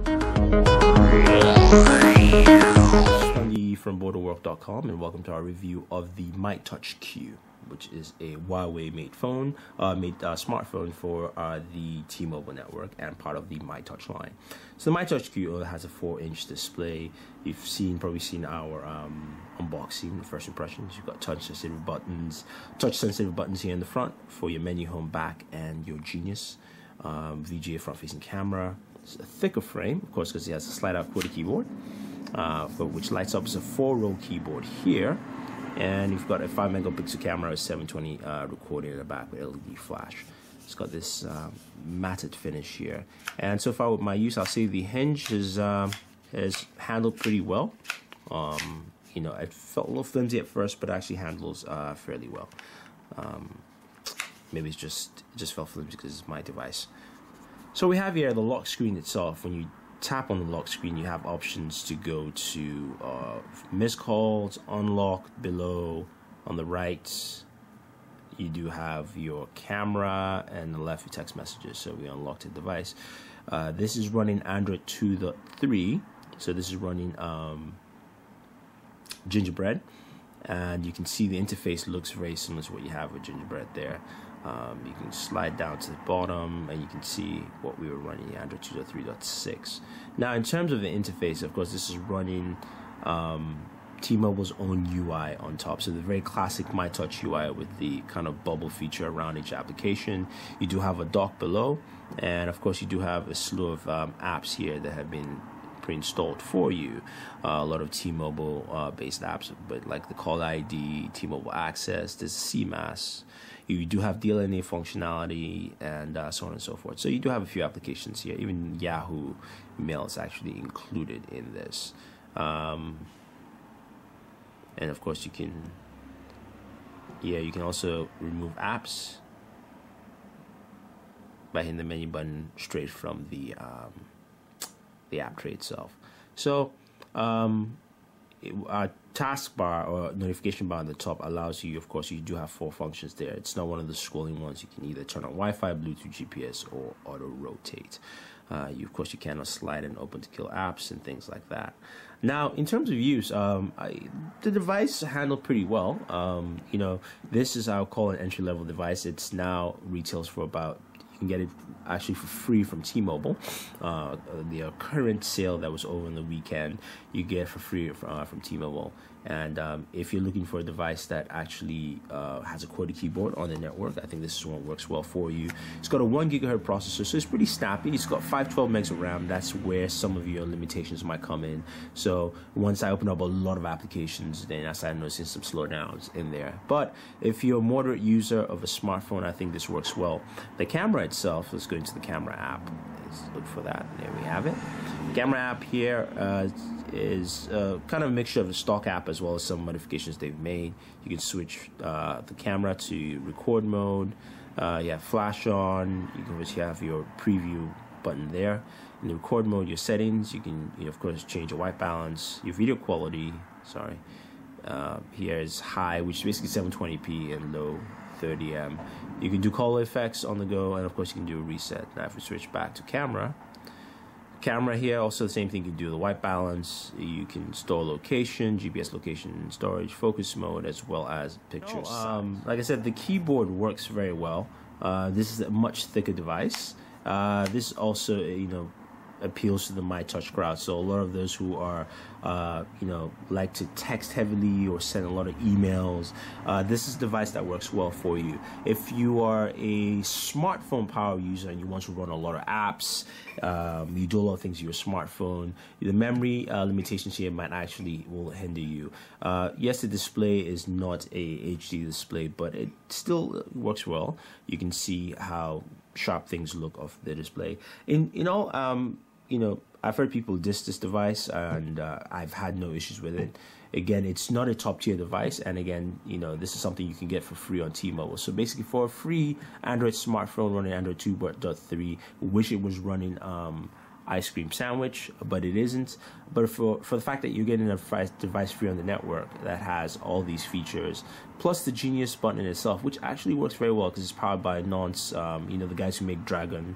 From Booredatwork.com, and welcome to our review of the myTouch Q, which is a Huawei made smartphone for the T-Mobile network and part of the myTouch line. So the myTouch Q has a 4-inch display. You've probably seen our unboxing, the first impressions. You've got touch-sensitive buttons here in the front for your menu, home, back, and your Genius VGA front-facing camera. It's a thicker frame, of course, because it has a slide-out QWERTY keyboard, which lights up as a 4-row keyboard here, and you've got a 5-megapixel camera, a 720 recording in the back with LED flash. It's got this matted finish here, and so far with my use, I'll say the hinge has handled pretty well. You know, it felt a little flimsy at first, but actually handles fairly well. Maybe it just felt flimsy because it's my device. So we have here the lock screen itself. When you tap on the lock screen, you have options to go to missed calls, unlock below. On the right, you do have your camera, and on the left, your text messages. So we unlocked the device. This is running Android 2.3. So this is running Gingerbread, and you can see the interface looks very similar to what you have with Gingerbread there. You can slide down to the bottom and you can see what we were running, Android 2.3.6. Now, in terms of the interface, of course, this is running T-Mobile's own UI on top. So the very classic myTouch UI with the kind of bubble feature around each application. You do have a dock below, and of course, you do have a slew of apps here that have been pre-installed for you. A lot of T-Mobile based apps, but like the Call ID, T-Mobile Access, there's CMAS. You do have DLNA functionality, and so on and so forth. So you do have a few applications here. Even Yahoo Mail is actually included in this. And of course, you can also remove apps by hitting the menu button straight from the app tray itself. So our taskbar or notification bar on the top allows you, of course, you do have 4 functions there. It's not one of the scrolling ones. You can either turn on Wi-Fi, Bluetooth, GPS, or auto rotate. Of course, you can slide and open to kill apps and things like that. Now, in terms of use, the device handled pretty well. You know, this is, I'll call an entry-level device. It's now retails for about, you can get it actually for free from T-Mobile. The current sale that was over on the weekend, you get for free from T-Mobile. And if you're looking for a device that actually has a QWERTY keyboard on the network, I think this is one that works well for you. It's got a 1 GHz processor, so it's pretty snappy. It's got 512 megs of RAM. That's where some of your limitations might come in. So once I open up a lot of applications, then I started noticing some slowdowns in there. But if you're a moderate user of a smartphone, I think this works well. The camera itself, let's go into the camera app. Let's look for that. There we have it. Camera app here is kind of a mixture of the stock app as well as some modifications they've made. You can switch the camera to record mode. You have flash on. You can just have your preview button there. In the record mode, your settings, you can of course change your white balance, your video quality. Sorry, here is high, which is basically 720p, and low 30M. You can do color effects on the go, and of course you can do a reset. Now if we switch back to camera here, also the same thing. You can do the white balance, you can store location, GPS location, storage, focus mode, as well as pictures. Like I said, the keyboard works very well. This is a much thicker device. This also, appeals to the myTouch crowd. So a lot of those who are, like to text heavily or send a lot of emails, this is a device that works well for you. If you are a smartphone power user and you want to run a lot of apps, you do a lot of things with your smartphone, the memory limitations here will hinder you. Yes, the display is not a HD display, but it still works well. You can see how sharp things look off the display. I've heard people diss this device, and I've had no issues with it. Again, it's not a top tier device, and again, this is something you can get for free on T-Mobile. So basically, for a free Android smartphone running Android 2.3, wish it was running ice cream sandwich, but it isn't. But for the fact that you're getting a device free on the network that has all these features, plus the Genius button in itself, which actually works very well because it's powered by Nonce, the guys who make Dragon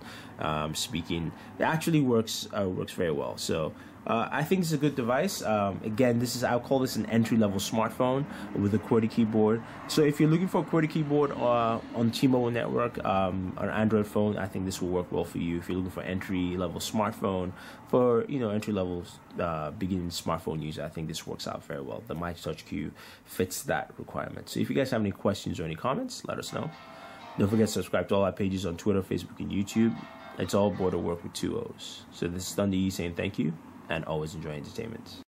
speaking. It actually works very well. So I think it's a good device. Again, I'll call this an entry-level smartphone with a QWERTY keyboard. So if you're looking for a QWERTY keyboard on T-Mobile network, on an Android phone, I think this will work well for you. If you're looking for entry-level smartphone, for entry-level beginning smartphone user, I think this works out very well. The myTouch Q fits that requirement. So if you guys have any questions or any comments, let us know. Don't forget to subscribe to all our pages on Twitter, Facebook, and YouTube. It's all Booredatwork with 2 O's. So this is Thunder E saying thank you, and always enjoy entertainment.